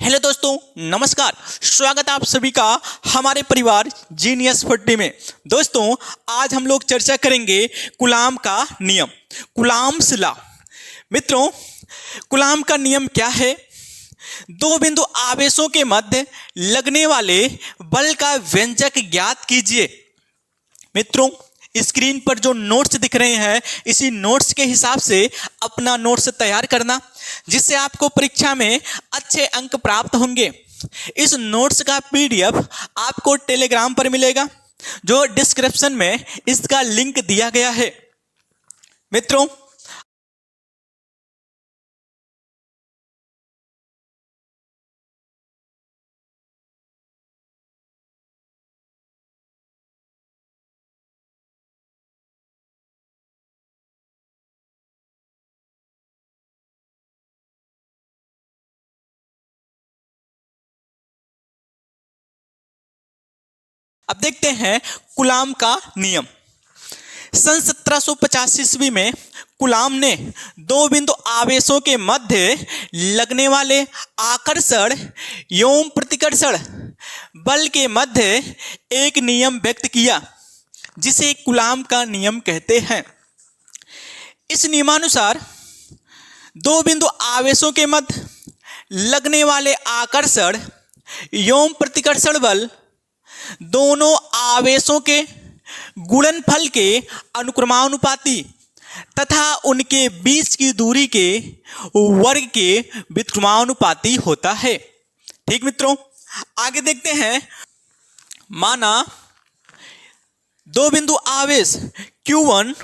Hello दोस्तों, नमस्कार। स्वागत है आप सभी का हमारे परिवार जीनियस 40 में। दोस्तों, आज हम लोग चर्चा करेंगे कूलाम का नियम, कूलाम्स लॉ। मित्रों, कूलाम का नियम क्या है? दो बिंदु आवेशों के मध्य लगने वाले बल का व्यंजक ज्ञात कीजिए। मित्रों, स्क्रीन पर जो नोट्स दिख रहे हैं, इसी नोट्स के हिसाब से अपना नोट्स तैयार करना, जिससे आपको परीक्षा में अच्छे अंक प्राप्त होंगे। इस नोट्स का पीडीएफ आपको टेलीग्राम पर मिलेगा, जो डिस्क्रिप्शन में इसका लिंक दिया गया है। मित्रों, अब देखते हैं कूलाम का नियम। सन 1785 ईस्वी में कूलाम ने दो बिंदु आवेशों के मध्य लगने वाले आकर्षण एवं प्रतिकर्षण बल के मध्य एक नियम व्यक्त किया, जिसे कूलाम का नियम कहते हैं। इस नियमानुसार दो बिंदु आवेशों के मध्य लगने वाले आकर्षण एवं प्रतिकर्षण बल दोनों आवेशों के गुणनफल के अनुक्रमानुपाती तथा उनके बीच की दूरी के वर्ग के व्युत्क्रमानुपाती होता है। ठीक मित्रों, आगे देखते हैं। माना दो बिंदु आवेश Q1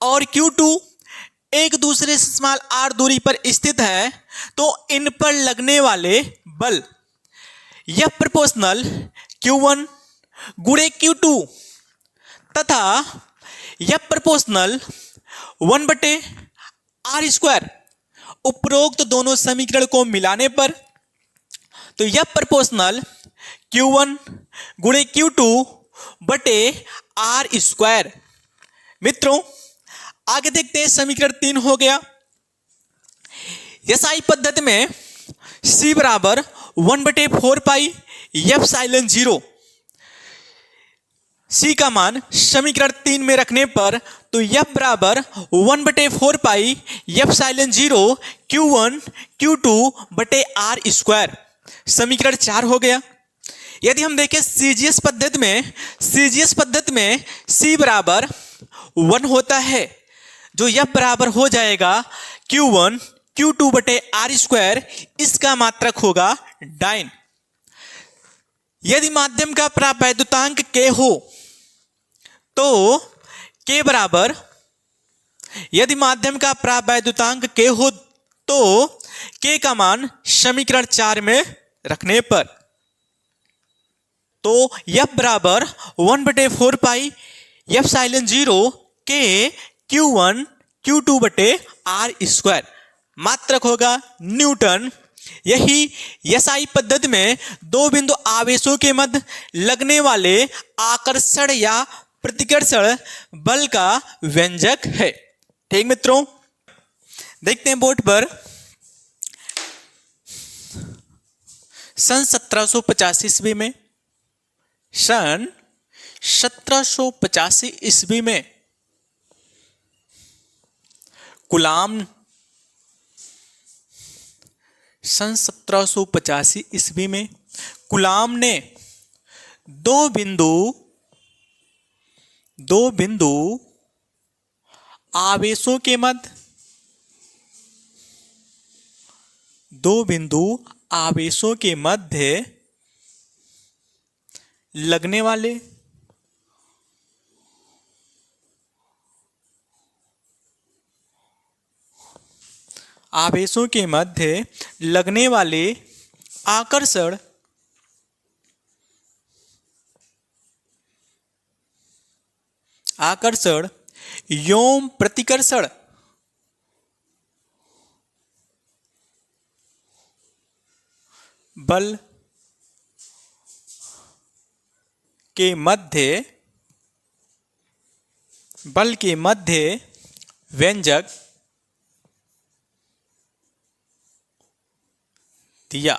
और Q2 एक दूसरे से स्मॉल r दूरी पर स्थित है, तो इन पर लगने वाले बल यह प्रोपोर्शनल Q1 गुणे Q2 तथा यह प्रोपोर्शनल 1/r²। उपरोक्त दोनों समीकरण को मिलाने पर तो यह प्रोपोर्शनल Q1 गुणे Q2 बटे r²। मित्रों, आगे देखते हैं। समीकरण 3 हो गया। एसआई पद्धति में C बराबर 1/4 पाई एप्सिलॉन 0। C का मान समीकरण 3 में रखने पर तो F बराबर 1/4 पाई एप्सिलॉन 0 Q1 Q2 बटे r²। समीकरण 4 हो गया। यदि हम देखें CGS पद्धति में C बराबर 1 होता है, जो F बराबर हो जाएगा Q1 Q2 बटे r²। इसका मात्रक होगा डाइन। यदि माध्यम का प्रावैद्युतांक K हो तो K बराबर, यदि माध्यम का प्रावैद्युतांक K हो तो K का मान समीकरण 4 में रखने पर तो F बराबर 1/4 pi epsilon 0 K Q1 Q2 बटे r²। मात्रक होगा न्यूटन। यही एसआई पद्धति में दो बिंदु आवेशों के मध्य लगने वाले आकर्षण या प्रतिकर्षण बल का व्यंजक है। ठीक मित्रों, देखते हैं बोर्ड पर। सन 1785 ईस्वी में सन 1785 ईस्वी में कूलाम सन 1785 ईस्वी में कूलाम ने दो बिंदु आवेशों के मध्य लगने वाले आवेशों के मध्य लगने वाले आकर्षण एवं प्रतिकर्षण बल के मध्य व्यंजक दिया।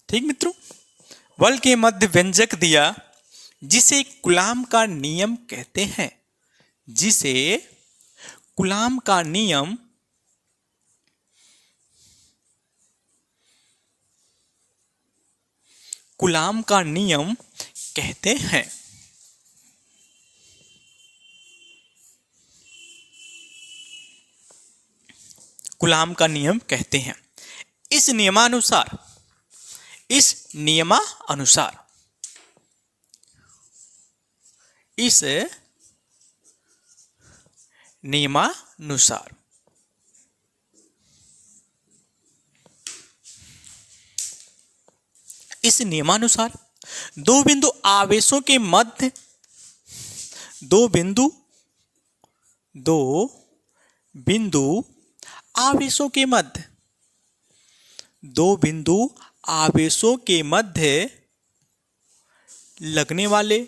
ठीक मित्रों, वल के मध्य व्यंजक दिया जिसे कूलाम का नियम कहते हैं, जिसे कूलाम का नियम कहते हैं। कूलाम का नियम कहते हैं। इस नियमानुसार इस नियमानुसार दो बिंदु आवेशों के मध्य दो बिंदु आवेशों के मध्य लगने वाले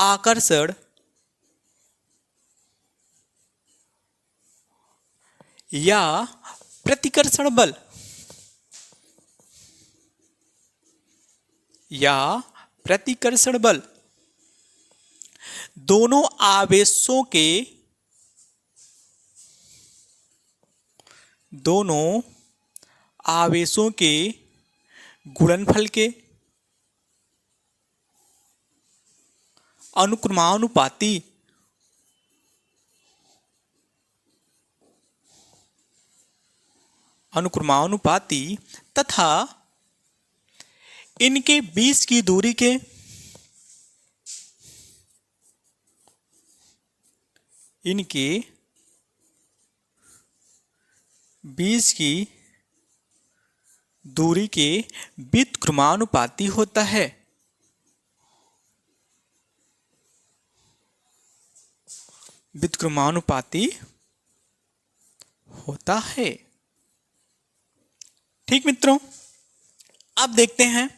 आकर्षण या प्रतिकर्षण बल दोनों आवेशों के गुणनफल के अनुक्रमानुपाती तथा इनके बीच की दूरी के व्युत्क्रमानुपाती होता है। ठीक मित्रों, अब देखते हैं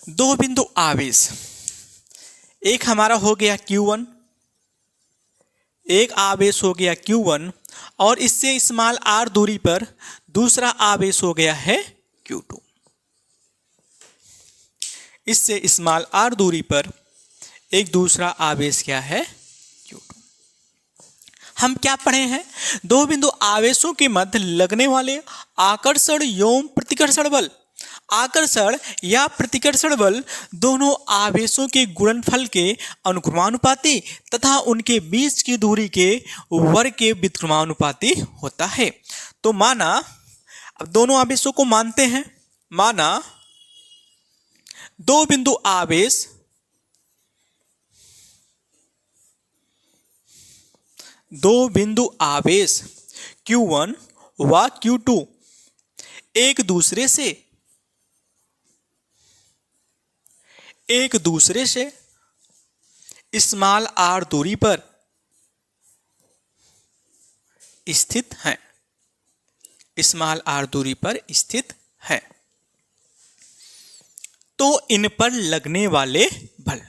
दो बिंदु आवेश, एक हमारा हो गया Q1, एक आवेश हो गया Q1 और इससे स्मॉल r दूरी पर दूसरा आवेश हो गया है Q2। इससे स्मॉल r दूरी पर एक दूसरा आवेश क्या है, Q2। हम क्या पढ़े हैं, दो बिंदु आवेशों के मध्य लगने वाले आकर्षण एवं प्रतिकर्षण बल। आकर्षण या प्रतिकर्षण बल दोनों आवेशों के गुणनफल के अनुक्रमानुपाती तथा उनके बीच की दूरी के वर्ग के व्युत्क्रमानुपाती होता है। तो माना, अब दोनों आवेशों को मानते हैं, माना दो बिंदु आवेश Q1 व Q2 एक दूसरे से स्मॉल r दूरी पर स्थित हैं। तो इन पर लगने वाले बल,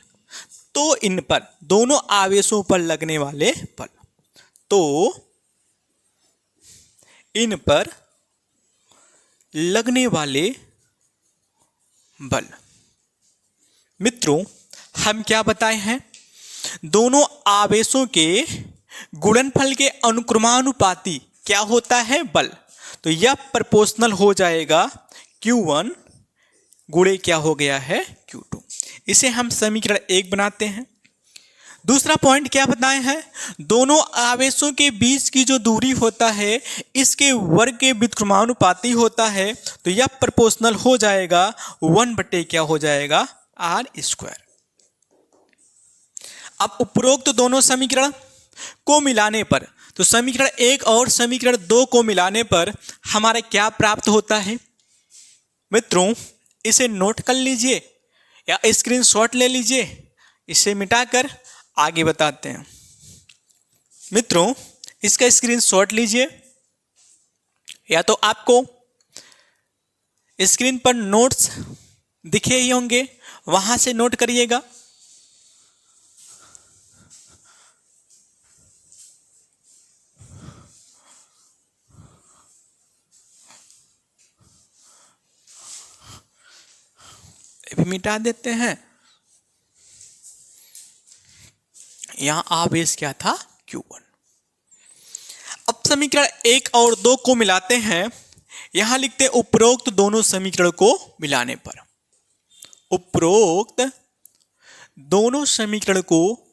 दोनों आवेशों पर लगने वाले बल, तो इन पर लगने वाले बल, मित्रों हम क्या बताए हैं, दोनों आवेशों के गुणनफल के अनुक्रमानुपाती क्या होता है, बल। तो यह प्रोपोर्शनल हो जाएगा Q1 गुणे क्या हो गया है, Q2। इसे हम समीकरण 1 बनाते हैं। दूसरा पॉइंट क्या बताए हैं, दोनों आवेशों के बीच की जो दूरी होता है इसके वर्ग के व्युत्क्रमानुपाती होता है। तो यह प्रोपोर्शनल हो जाएगा 1 बटे क्या हो जाएगा, r²। अब उपरोक्त दोनों समीकरण को मिलाने पर, तो समीकरण 1 और समीकरण 2 को मिलाने पर हमारा क्या प्राप्त होता है मित्रों, इसे नोट कर लीजिए या स्क्रीनशॉट ले लीजिए, इसे मिटाकर आगे बताते हैं। मित्रों इसका स्क्रीनशॉट लीजिए या तो आपको स्क्रीन पर नोट्स दिखे ही होंगे, वहां से नोट करिएगा। ये भी मिटा देते हैं। यहां आवेश क्या था, Q1। अब समीकरण 1 और 2 को मिलाते हैं। यहां लिखते हैं उपरोक्त दोनों समीकरण को मिलाने पर, उपरोक्त दोनों समीकरण को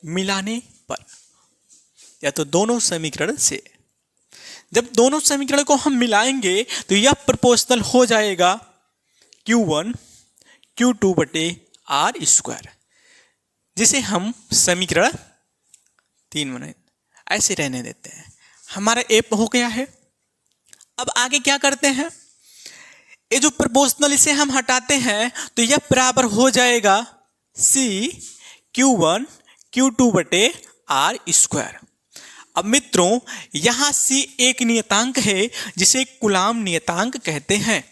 मिलाने पर, या तो दोनों समीकरण से। जब दोनों समीकरण को हम मिलाएंगे तो यह प्रोपोर्शनल हो जाएगा Q1 Q2 बटे R स्क्वायर, जिसे हम समीकरण 3 बनाए, ऐसे रहने देते हैं। हमारा ए हो गया है। अब आगे क्या करते हैं, ये जो प्रोपोर्शनल इसे हम हटाते हैं तो यह बराबर हो जाएगा C Q1 Q2 बटे R स्क्वायर। अब मित्रों यहां C एक नियतांक है जिसे कूलाम नियतांक कहते हैं।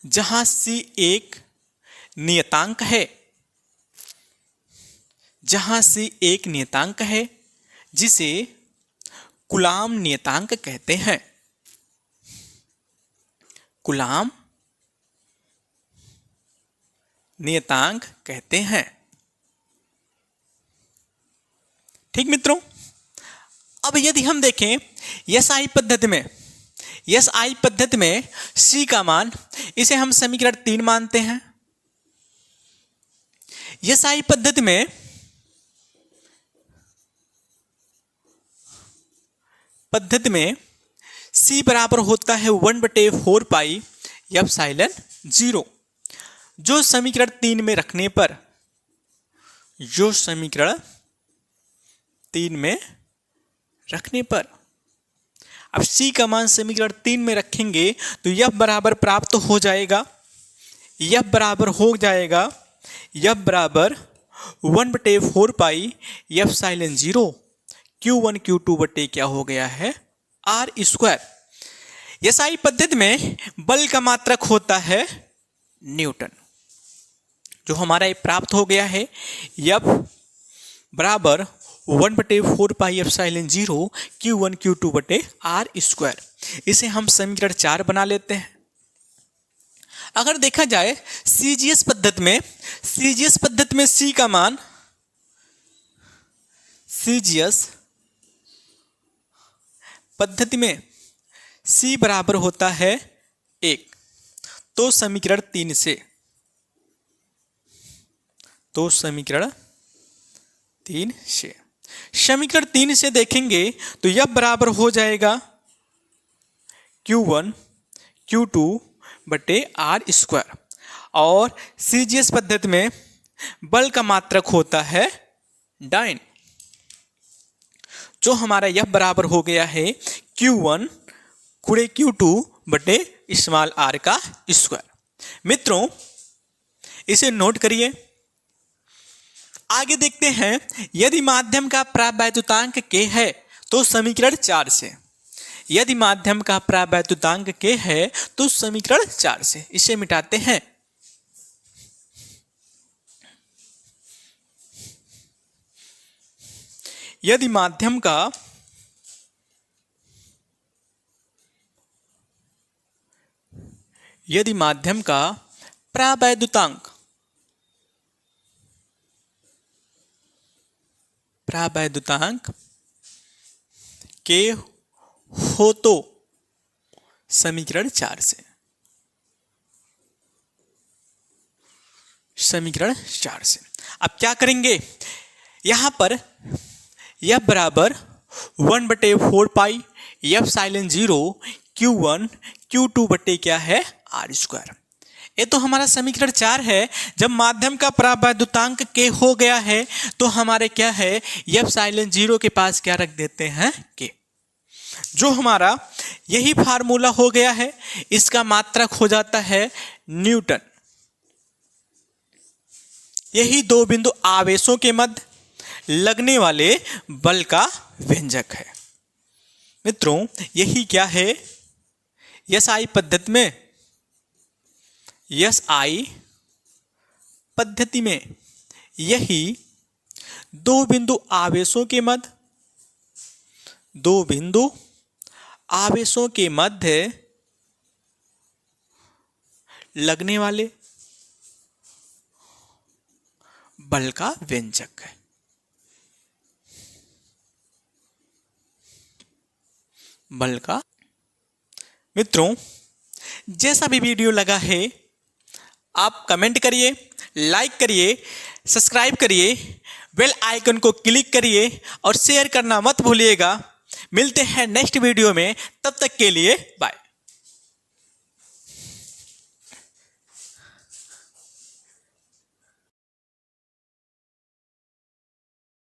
जहां C एक नियतांक है, जहां C एक नियतांक है जिसे कूलाम नियतांक कहते हैं, कूलाम नियतांक कहते हैं। ठीक मित्रों, अब यदि हम देखें SI पद्धति में, SI पद्धति में C का मान, इसे हम समीकरण 3 मानते हैं। SI पद्धति में C बराबर होता है 1/4 पाई एप्सिलॉन 0, जो समीकरण 3 में रखने पर, जो समीकरण 3 में रखने पर, अब C का मान समीकरण 3 में रखेंगे तो यह बराबर प्राप्त हो जाएगा, यह बराबर हो जाएगा, यह बराबर 1/4 पाई एप्सिलॉन 0 Q1 Q2 बटे क्या हो गया है, R स्क्वायर। SI पद्धति में बल का मात्रक होता है न्यूटन, जो हमारा ये प्राप्त हो गया है। F बराबर 1/4 पाई एप्सिलॉन 0 Q1 Q2 बटे R स्क्वायर। इसे हम समीकरण 4 बना लेते हैं। अगर देखा जाए CGS पद्धति में, CGS पद्धति में C का मान, CGS पद्धति में C बराबर होता है 1, तो समीकरण 3 से, तो समीकरण 3 से, समीकरण 3 से देखेंगे तो यह बराबर हो जाएगा Q1 Q2 बटे R स्क्वायर। और CGS पद्धति में बल का मात्रक होता है डाइन, जो हमारा यह बराबर हो गया है Q1 गुणे Q2 बटे स्मॉल r का स्क्वायर। मित्रों इसे नोट करिए। आगे देखते हैं, यदि माध्यम का प्रावैद्युतांक K है तो समीकरण 4 से, यदि माध्यम का प्रावैद्युतांक K है तो समीकरण 4 से, इसे मिटाते हैं। यदि माध्यम का प्रावैद्युतांक K हो तो समीकरण 4 से, समीकरण 4 से। अब क्या करेंगे, यहां पर यह बराबर 1/4 पाई एप्सिलॉन 0 Q1 Q2 बटे क्या है, R स्क्वायर। ये तो हमारा समीकरण 4 है। जब माध्यम का प्रावैद्युतांक K हो गया है तो हमारे क्या है, एप्सिलॉन 0 के पास क्या रख देते हैं, K, जो हमारा यही फार्मूला हो गया है। इसका मात्रक हो जाता है न्यूटन। यही दो बिंदु आवेशों के मध्य लगने वाले बल का व्यंजक है। मित्रों यही क्या है, SI पद्धति में, SI पद्धति में यही दो बिंदु आवेशों के मध्य दो बिंदु आवेशों के मध्य लगने वाले बल का व्यंजक है। बल का मित्रों, जैसा भी वीडियो लगा है आप कमेंट करिए, लाइक करिए, सब्सक्राइब करिए, बेल आइकन को क्लिक करिए और शेयर करना मत भूलिएगा। मिलते हैं नेक्स्ट वीडियो में, तब तक के लिए बाय।